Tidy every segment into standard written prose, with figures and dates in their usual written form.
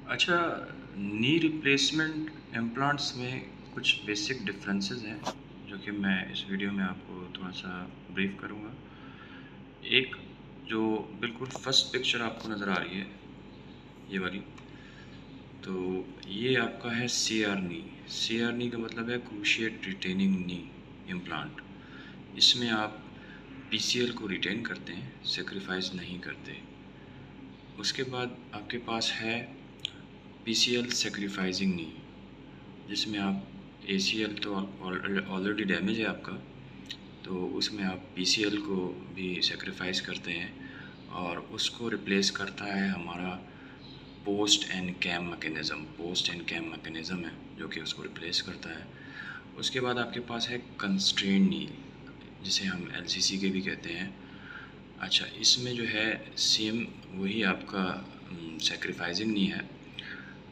अच्छा, knee replacement implants में कुछ बेसिक डिफरेंसेस हैं जो कि मैं इस वीडियो में आपको थोड़ा सा ब्रीफ करूंगा। एक जो बिल्कुल फर्स्ट पिक्चर आपको नज़र आ रही है, ये वाली, तो ये आपका है CR नी। CR नी का मतलब है क्रूशिएट रिटेनिंग नी इम्प्लांट। इसमें आप PCL को रिटेन करते हैं, सेक्रीफाइस नहीं करते। उसके बाद आपके पास है PCL सेक्रीफाइसिंग नी, जिसमें आप ACL तो ऑलरेडी डैमेज है आपका, तो उसमें आप PCL को भी सेक्रीफाइस करते हैं और उसको रिप्लेस करता है हमारा post and cam mechanism. Post and cam mechanism है जो कि उसको रिप्लेस करता है। उसके बाद आपके पास है कंस्ट्रेंट नी, जिसे हम LCC के भी कहते हैं। अच्छा, इसमें जो है सेम वही आपका सेक्रीफाइसिंग नी है,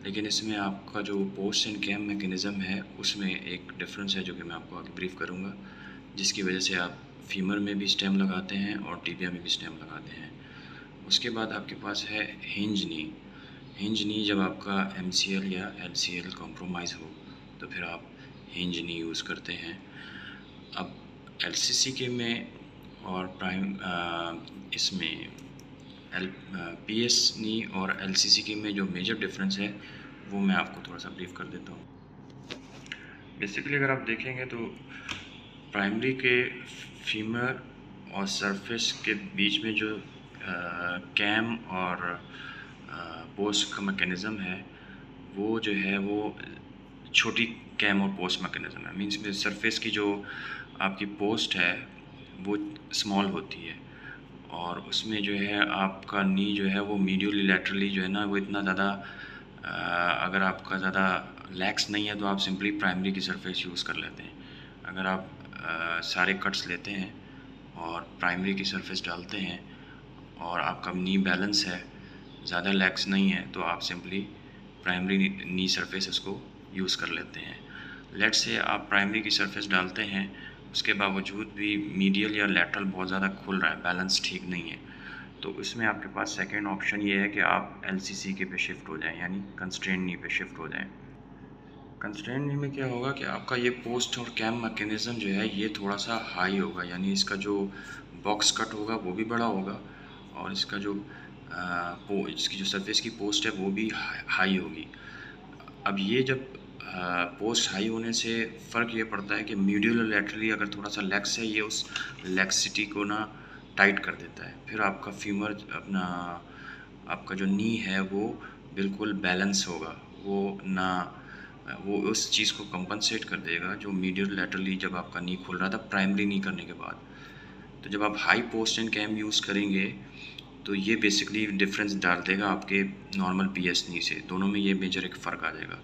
लेकिन इसमें आपका जो पोस्ट एंड कैम मैकेनिज़्म है उसमें एक डिफरेंस है जो कि मैं आपको आगे ब्रीफ करूँगा, जिसकी वजह से आप फीमर में भी स्टेम लगाते हैं और टिबिया में भी स्टेम लगाते हैं। उसके बाद आपके पास है हिंज नी। हिंज नी जब आपका MCL या LCL कॉम्प्रोमाइज़ हो तो फिर आप हिंज नी यूज़ करते हैं। अब LCC के में और इसमें PS नी और LCC के में जो मेजर डिफरेंस है वो मैं आपको थोड़ा सा ब्रीफ कर देता हूँ। बेसिकली अगर आप देखेंगे तो प्राइमरी के फीमर और सरफेस के बीच में जो कैम और पोस्ट का मैकेनिज़्म है, वो जो है वो छोटी कैम और पोस्ट मैकेनिज़्म है। मींस में सरफेस की जो आपकी पोस्ट है वो स्मॉल होती है और उसमें जो है आपका नी जो है वो मीडियली लैटरली जो है ना वो इतना ज़्यादा, अगर आपका ज़्यादा लैक्स नहीं है तो आप सिंपली प्राइमरी की सरफेस यूज़ कर लेते हैं। अगर आप सारे कट्स लेते हैं और प्राइमरी की सरफेस डालते हैं और आपका नी बैलेंस है, ज़्यादा लैक्स नहीं है, तो आप सिंपली प्राइमरी नी सरफेस उसको यूज़ कर लेते हैं। लेट्स से आप प्राइमरी की सरफेस डालते हैं, उसके बावजूद भी मीडियल या लैटरल बहुत ज़्यादा खुल रहा है, बैलेंस ठीक नहीं है, तो इसमें आपके पास सेकेंड ऑप्शन ये है कि आप LCC के पे शिफ्ट हो जाएं, यानी कंस्ट्रेंट नी पे शिफ्ट हो जाएं। कंस्ट्रेंट नी में क्या होगा कि आपका ये पोस्ट और कैम मैकेनिज़्म जो है ये थोड़ा सा हाई होगा, यानी इसका जो बॉक्स कट होगा वो भी बड़ा होगा और इसका जो इसकी जो सरफेस की पोस्ट है वो भी हाई होगी। अब ये जब पोस्ट हाई होने से फ़र्क ये पड़ता है कि मीडियल और लैटरली अगर थोड़ा सा लेग्स है, ये उस लेग्सिटी को ना टाइट कर देता है। फिर आपका फीमर अपना आपका जो नी है वो बिल्कुल बैलेंस होगा, वो ना वो उस चीज़ को कंपनसेट कर देगा जो मीडियल लैटरली जब आपका नी खुल रहा था प्राइमरी नी करने के बाद। तो जब आप high post and cam use करेंगे तो ये बेसिकली डिफरेंस डाल देगा आपके नॉर्मल PS नी से। दोनों में ये मेजर एक फ़र्क आ जाएगा।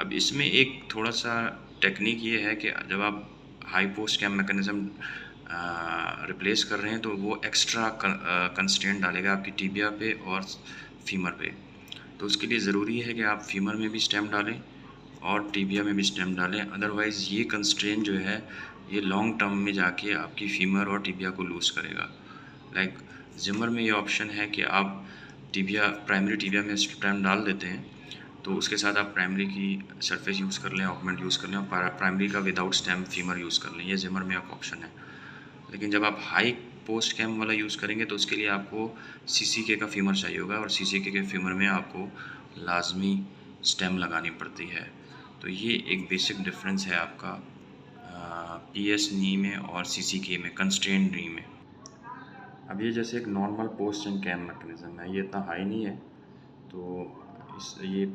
अब इसमें एक थोड़ा सा टेक्निक ये है कि जब आप high post cam mechanism replace कर रहे हैं तो वो एक्स्ट्रा कंस्ट्रेंट डालेगा आपकी टिबिया पे और फीमर पे। तो उसके लिए ज़रूरी है कि आप फीमर में भी स्टेम डालें और टिबिया में भी स्टेम डालें, अदरवाइज़ ये कंस्ट्रेंट जो है ये लॉन्ग टर्म में जाके आपकी फीमर और टिबिया को लूज़ करेगा। लाइक जिमर में ये ऑप्शन है कि आप टिबिया प्राइमरी टिबिया में स्टेम डाल देते हैं तो उसके साथ आप प्राइमरी की सरफेस यूज़ कर लें, ऑगमेंट यूज़ कर लें और प्राइमरी का विदाउट स्टेम फीमर यूज़ कर लें। ये जिमर में एक ऑप्शन है। लेकिन जब आप हाई पोस्ट कैम वाला यूज़ करेंगे तो उसके लिए आपको CCK का फीमर चाहिए होगा और CCK के फीमर में आपको लाजमी स्टेम लगानी पड़ती है। तो ये एक बेसिक डिफरेंस है आपका PS नी में और CCK में, कंस्ट्रेंट नी में। अब ये जैसे एक normal post and cam mechanism है, ये इतना हाई नहीं है, तो ये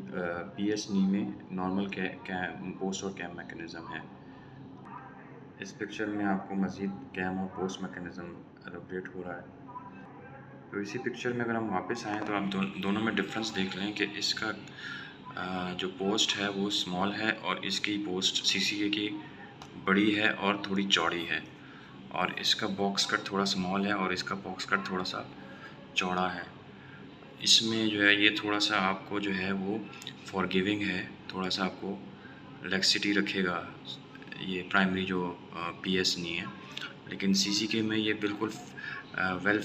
PS नी में नॉर्मल पोस्ट और कैम मैकेनिज़्म है। इस पिक्चर में आपको मज़ीद कैम और पोस्ट मैकेनिज़्म एलोब्रेट हो रहा है। तो इसी पिक्चर में अगर हम वापस आएँ तो आप दोनों में डिफरेंस देख लें कि इसका जो पोस्ट है वो स्मॉल है और इसकी पोस्ट CCK की बड़ी है और थोड़ी चौड़ी है, और इसका बॉक्स कट थोड़ा स्मॉल है और इसका बॉक्स कट थोड़ा सा चौड़ा है। इसमें जो है ये थोड़ा सा आपको जो है वो फॉरगिविंग है, थोड़ा सा आपको रिलैक्सिटी रखेगा ये प्राइमरी जो PS नी है। लेकिन CCK में ये बिल्कुल वेल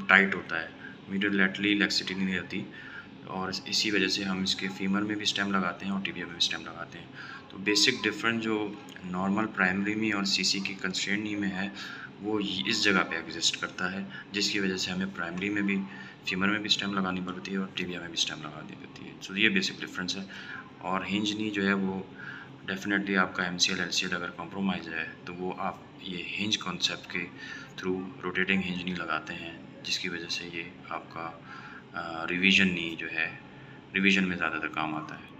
टाइट होता है, मीडियल लैटरली रिलैक्सिटी नहीं रहती। और इसी वजह से हम इसके फीमर में भी स्टेम लगाते हैं और टिबिया में भी स्टेम लगाते हैं। तो बेसिक डिफरेंस जो नॉर्मल प्राइमरी नी और सीसी की कंस्ट्रेंट नी में है वो इस जगह पे एग्जिस्ट करता है, जिसकी वजह से हमें प्राइमरी में भी फीमर में भी स्टेम लगानी पड़ती है और टिबिया में भी स्टेम लगानी पड़ती है। तो ये बेसिक डिफरेंस है। और हिंज नी जो है वो डेफिनेटली आपका MCL LCL अगर कॉम्प्रोमाइज़ है तो वो आप ये हिंज कॉन्सेप्ट के थ्रू रोटेटिंग हिंज नी लगाते हैं, जिसकी वजह से ये आपका रिवीजन नी जो है रिवीजन में ज़्यादातर काम आता है।